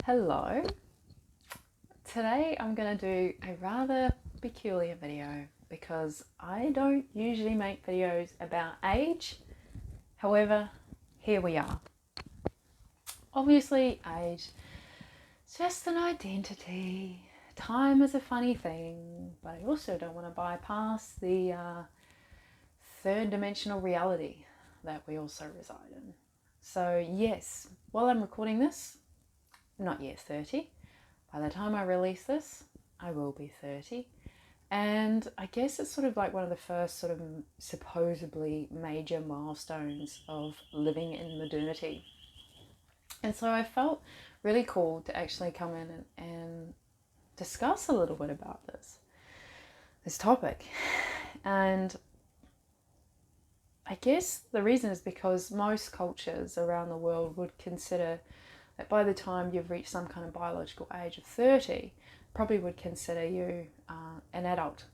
Hello. Today I'm going to do a rather peculiar video because I don't usually make videos about age. However, here we are. Obviously, age is just an identity. Time is a funny thing, but I also don't want to bypass the third dimensional reality that we also reside in. So yes, while I'm recording this, not yet 30. By the time I release this, I will be 30. And I guess it's sort of like one of the first sort of supposedly major milestones of living in modernity. And so I felt really cool to actually come in and discuss a little bit about this topic. And I guess the reason is because most cultures around the world would consider that by the time you've reached some kind of biological age of 30, probably would consider you an adult.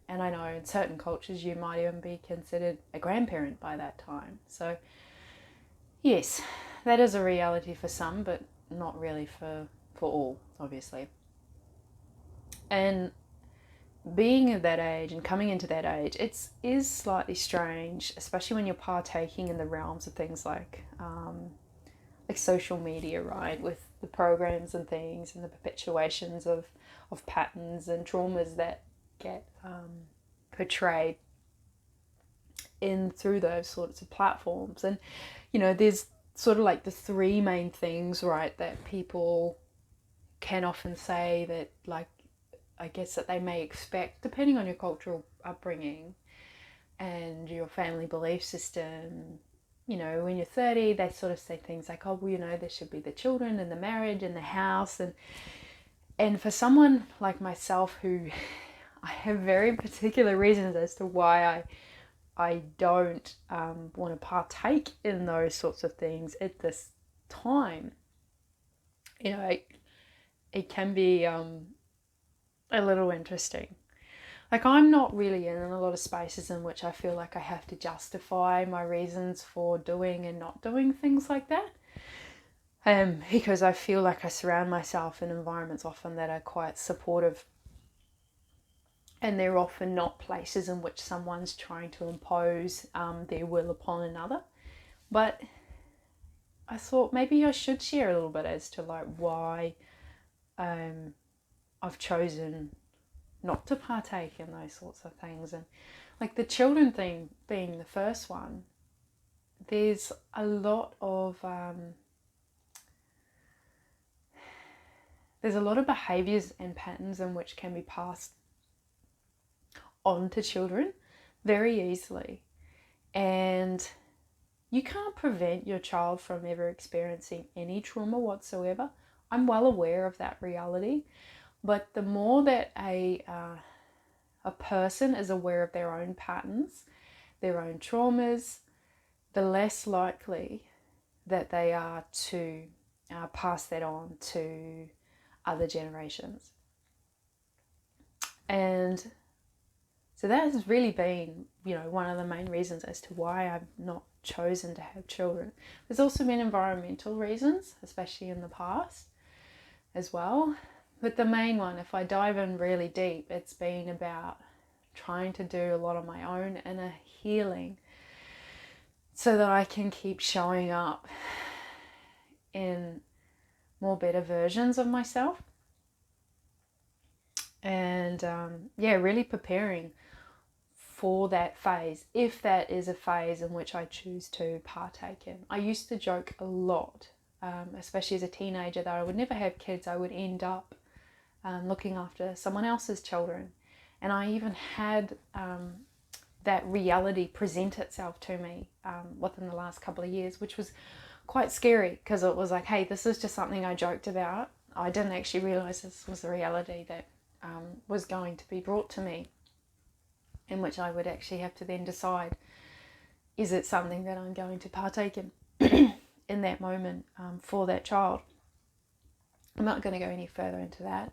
And I know in certain cultures you might even be considered a grandparent by that time. So yes, that is a reality for some, but not really for all, obviously. And being at that age and coming into that age, it is slightly strange, especially when you're partaking in the realms of things like social media, right, with the programs and things and the perpetuations of patterns and traumas that get portrayed in through those sorts of platforms. And there's sort of like the three main things, right, that people can often say that, like, I guess that they may expect depending on your cultural upbringing and your family belief system. When you're 30, they sort of say things like, oh, well, there should be the children and the marriage and the house. And for someone like myself who I have very particular reasons as to why I don't want to partake in those sorts of things at this time, it can be a little interesting. Like, I'm not really in a lot of spaces in which I feel like I have to justify my reasons for doing and not doing things like that. Because I feel like I surround myself in environments often that are quite supportive. And they're often not places in which someone's trying to impose their will upon another. But I thought maybe I should share a little bit as to like why I've chosen not to partake in those sorts of things. And like the children thing being the first one, there's a lot of behaviours and patterns in which can be passed on to children very easily, and you can't prevent your child from ever experiencing any trauma whatsoever. I'm well aware of that reality. But the more that a person is aware of their own patterns, their own traumas, the less likely that they are to pass that on to other generations. And so that has really been, one of the main reasons as to why I've not chosen to have children. There's also been environmental reasons, especially in the past as well. But the main one, if I dive in really deep, it's been about trying to do a lot of my own inner healing so that I can keep showing up in more better versions of myself. And really preparing for that phase, if that is a phase in which I choose to partake in. I used to joke a lot, especially as a teenager, that I would never have kids. I would end up looking after someone else's children. And I even had that reality present itself to me within the last couple of years, which was quite scary because it was like, hey, this is just something I joked about. I didn't actually realise this was the reality that was going to be brought to me, in which I would actually have to then decide, is it something that I'm going to partake in in that moment for that child? I'm not going to go any further into that.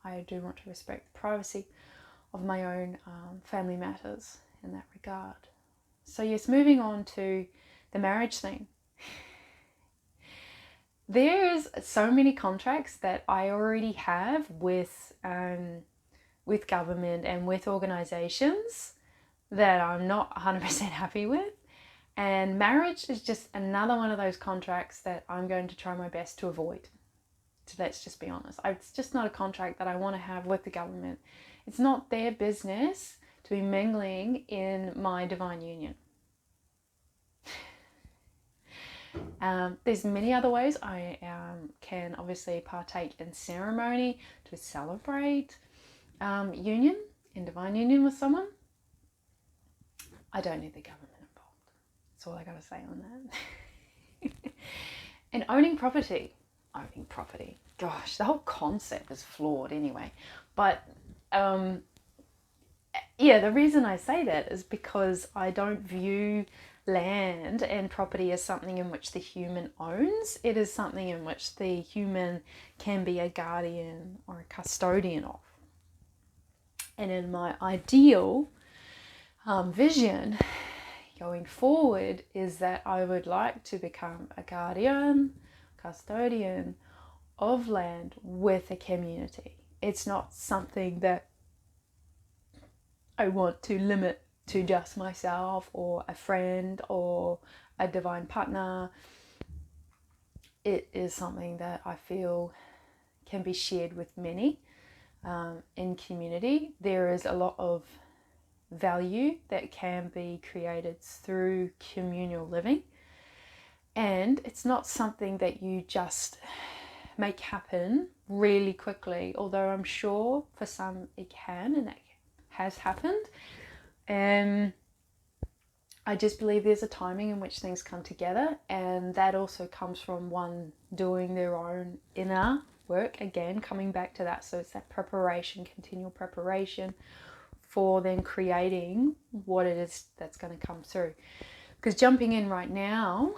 I do want to respect the privacy of my own family matters in that regard. So yes, moving on to the marriage thing. there's so many contracts that I already have with government and with organizations that I'm not 100% happy with. And marriage is just another one of those contracts that I'm going to try my best to avoid. So let's just be honest. It's just not a contract that I want to have with the government. It's not their business to be mingling in my divine union. There's many other ways I can obviously partake in ceremony to celebrate union, in divine union with someone. I don't need the government involved. That's all I gotta say on that. And owning property. Gosh, the whole concept is flawed anyway. But yeah, the reason I say that is because I don't view land and property as something in which the human owns. It is something in which the human can be a guardian or a custodian of. And in my ideal vision going forward is that I would like to become a guardian, custodian of land with a community. It's not something that I want to limit to just myself or a friend or a divine partner. It is something that I feel can be shared with many in community. There is a lot of value that can be created through communal living, and it's not something that you just make happen really quickly, although I'm sure for some it can, and that has happened. And I just believe there's a timing in which things come together, and that also comes from one doing their own inner work, again coming back to that. So it's that preparation, continual preparation for then creating what it is that's going to come through. Because jumping in right now,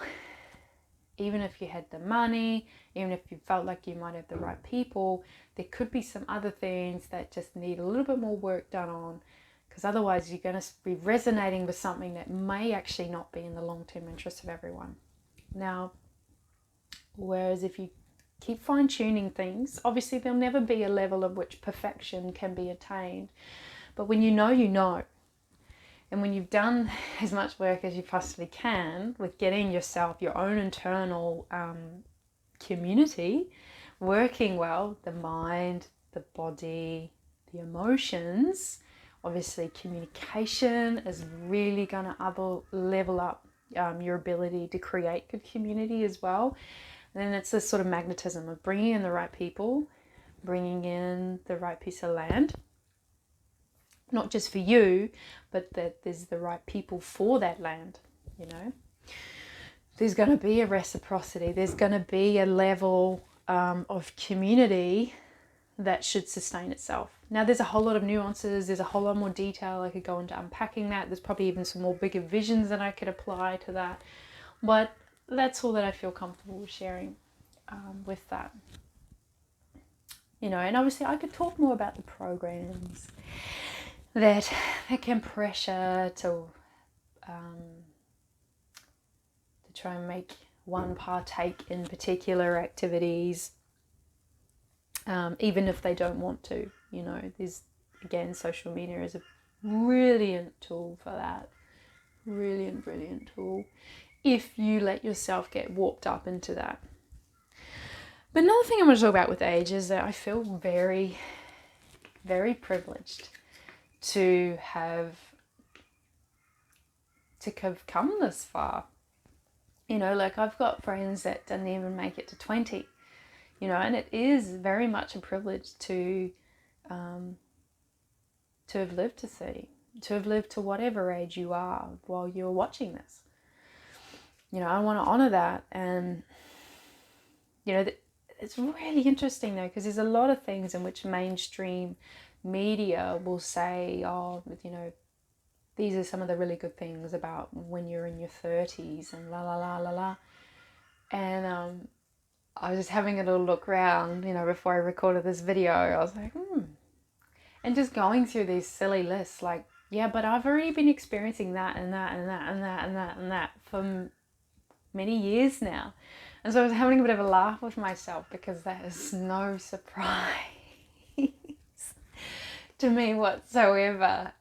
even if you had the money, even if you felt like you might have the right people, there could be some other things that just need a little bit more work done on, because otherwise you're going to be resonating with something that may actually not be in the long-term interest of everyone. Now, whereas if you keep fine-tuning things, obviously there'll never be a level of which perfection can be attained. But when you know, you know. And when you've done as much work as you possibly can with getting yourself, your own internal community working well, the mind, the body, the emotions, obviously communication is really going to level up your ability to create good community as well. And then it's this sort of magnetism of bringing in the right people, bringing in the right piece of land. Not just for you, but that there's the right people for that land, you know. There's going to be a reciprocity. There's going to be a level of community that should sustain itself. Now, there's a whole lot of nuances. There's a whole lot more detail. I could go into unpacking that. There's probably even some more bigger visions that I could apply to that. But that's all that I feel comfortable with sharing with that. You know, and obviously I could talk more about the programs that can pressure to try and make one partake in particular activities, even if they don't want to. You know, there's, again, social media is a brilliant tool for that. Brilliant tool if you let yourself get warped up into that. But another thing I want to talk about with age is that I feel very, very privileged to have come this far. You know, like I've got friends that didn't even make it to 20, you know, and it is very much a privilege to have lived to 30, to have lived to whatever age you are while you're watching this. You know, I want to honor that. And, you know, it's really interesting though, because there's a lot of things in which mainstream media will say, oh, you know, these are some of the really good things about when you're in your 30s and la la la la la. And I was just having a little look around, you know, before I recorded this video. I was like, and just going through these silly lists, like, yeah, but I've already been experiencing that and that and that and that and that and that for many years now. And so I was having a bit of a laugh with myself because that is no surprise to me whatsoever.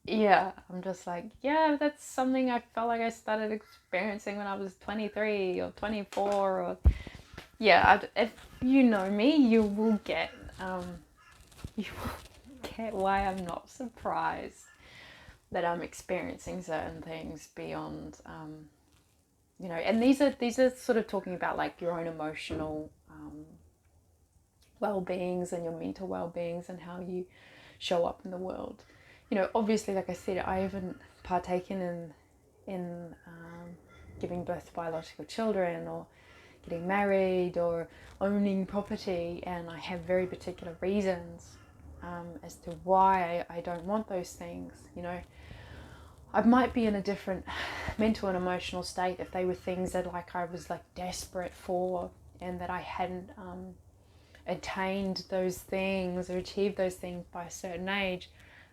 Yeah, I'm just like, yeah, that's something I felt like I started experiencing when I was 23 or 24 or yeah, if you know me, you will get why I'm not surprised that I'm experiencing certain things beyond and these are sort of talking about like your own emotional well-beings and your mental well-beings and how you show up in the world. Obviously, like I said, I haven't partaken in giving birth to biological children or getting married or owning property, and I have very particular reasons as to why I don't want those things. I might be in a different mental and emotional state if they were things that like I was like desperate for and that I hadn't attained those things or achieved those things by a certain age.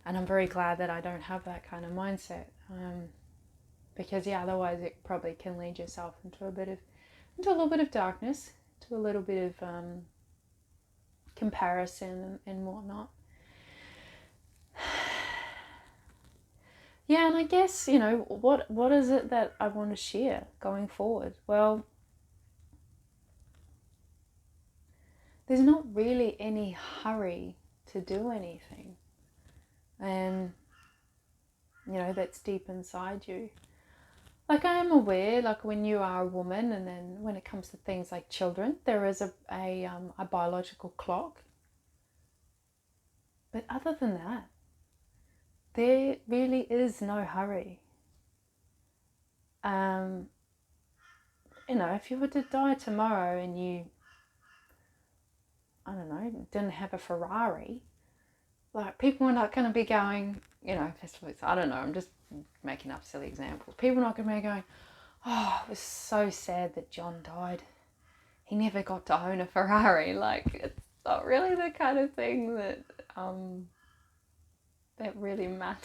And I'm very glad that I don't have that kind of mindset, because otherwise it probably can lead yourself into a little bit of darkness, to a little bit of comparison and whatnot. Yeah, and I guess, what is it that I want to share going forward? Well, there's not really any hurry to do anything. And, that's deep inside you. Like, I am aware, like when you are a woman, and then when it comes to things like children, there is a biological clock. But other than that, there really is no hurry. If you were to die tomorrow and you, I don't know, didn't have a Ferrari, like people are not going to be going, I don't know, I'm just making up silly examples. People are not going to be going, oh, it was so sad that John died. He never got to own a Ferrari. Like, it's not really the kind of thing that that really matters.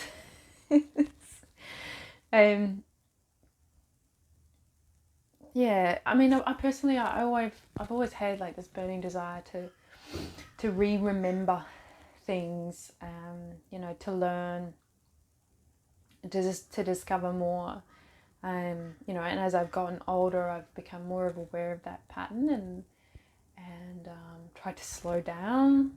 Yeah, I mean, I personally, I've always had like this burning desire to remember things, to learn, to discover more, and as I've gotten older, I've become more aware of that pattern and try to slow down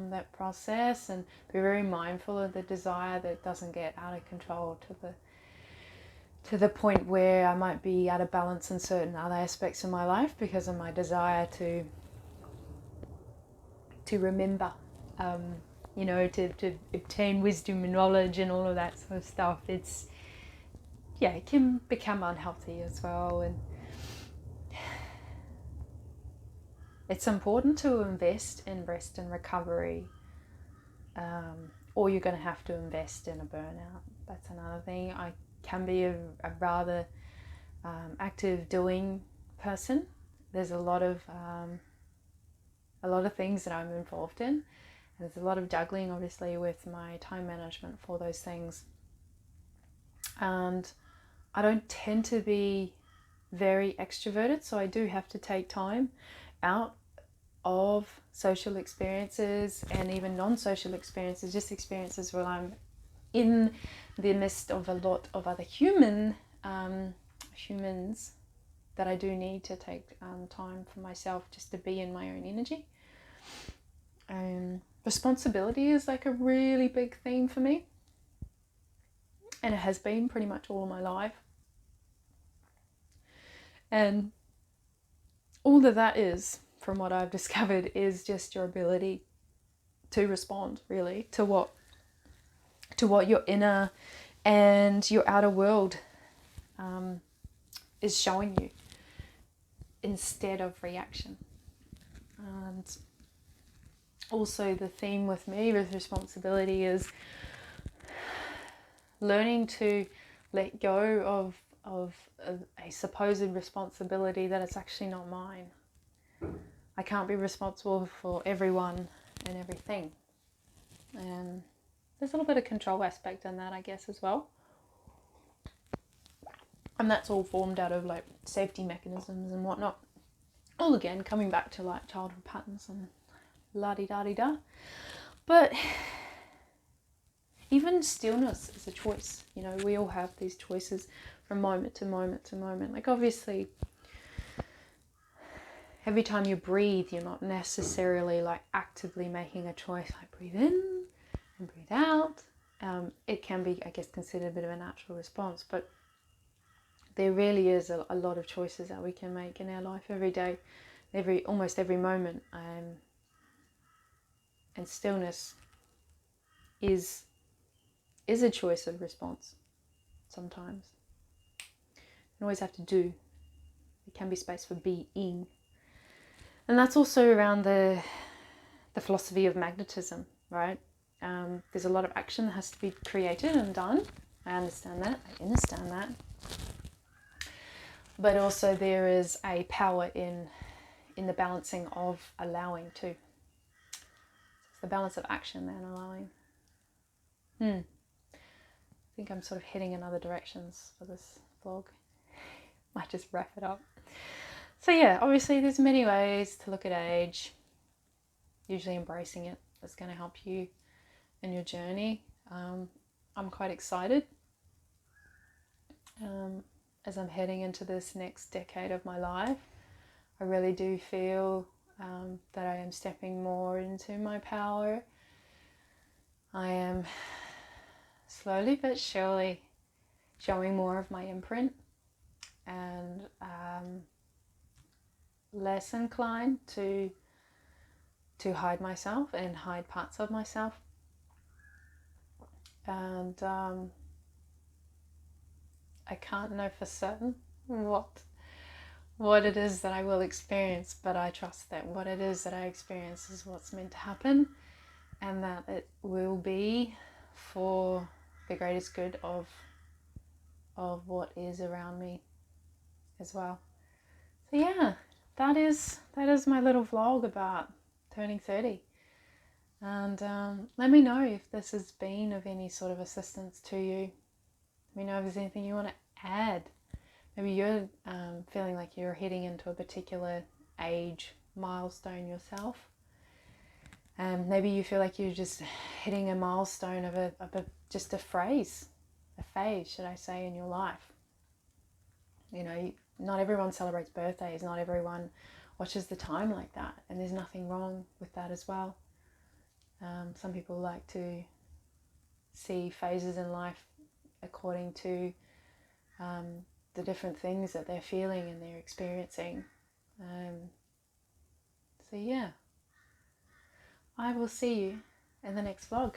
that process and be very mindful of the desire that doesn't get out of control to the point where I might be out of balance in certain other aspects of my life because of my desire to remember, to obtain wisdom and knowledge and all of that sort of stuff. It can become unhealthy as well, and it's important to invest in rest and recovery, or you're going to have to invest in a burnout. That's another thing. I can be a rather active doing person. There's a lot of things that I'm involved in. There's a lot of juggling, obviously, with my time management for those things. And I don't tend to be very extroverted, so I do have to take time out of social experiences and even non-social experiences, just experiences where I'm in the midst of a lot of other humans, that I do need to take time for myself just to be in my own energy. Responsibility is like a really big theme for me, and it has been pretty much all my life. And all that is, from what I've discovered, is just your ability to respond really to what your inner and your outer world is showing you, instead of reaction. And also the theme with me with responsibility is learning to let go of a supposed responsibility that it's actually not mine. I can't be responsible for everyone and everything. And there's a little bit of control aspect in that, I guess, as well. And that's all formed out of like safety mechanisms and whatnot. All again coming back to like childhood patterns and la-di-da-di-da. But even stillness is a choice. You know, we all have these choices from moment to moment to moment. Like obviously, every time you breathe, you're not necessarily like actively making a choice, like breathe in and breathe out. It can be, I guess, considered a bit of a natural response, but there really is a lot of choices that we can make in our life every day, almost every moment. And stillness is a choice of response sometimes. You don't always have to do. It can be space for being. And that's also around the philosophy of magnetism, right? There's a lot of action that has to be created and done. I understand that. But also there is a power in the balancing of allowing too. It's the balance of action and allowing. I think I'm sort of heading in other directions for this vlog. Might just wrap it up. So yeah, obviously there's many ways to look at age. Usually embracing it is going to help you in your journey. I'm quite excited as I'm heading into this next decade of my life. I really do feel that I am stepping more into my power. I am slowly but surely showing more of my imprint and less inclined to hide myself and hide parts of myself. And I can't know for certain what it is that I will experience, but I trust that what it is that I experience is what's meant to happen, and that it will be for the greatest good of what is around me as well. So yeah, that is my little vlog about turning 30. And let me know if this has been of any sort of assistance to you. Let me know if there's anything you want to add. Maybe you're feeling like you're heading into a particular age milestone yourself. Maybe you feel like you're just hitting a milestone of just a phase, should I say, in your life. You know, not everyone celebrates birthdays. Not everyone watches the time like that. And there's nothing wrong with that as well. Some people like to see phases in life according to the different things that they're feeling and they're experiencing. So yeah, I will see you in the next vlog.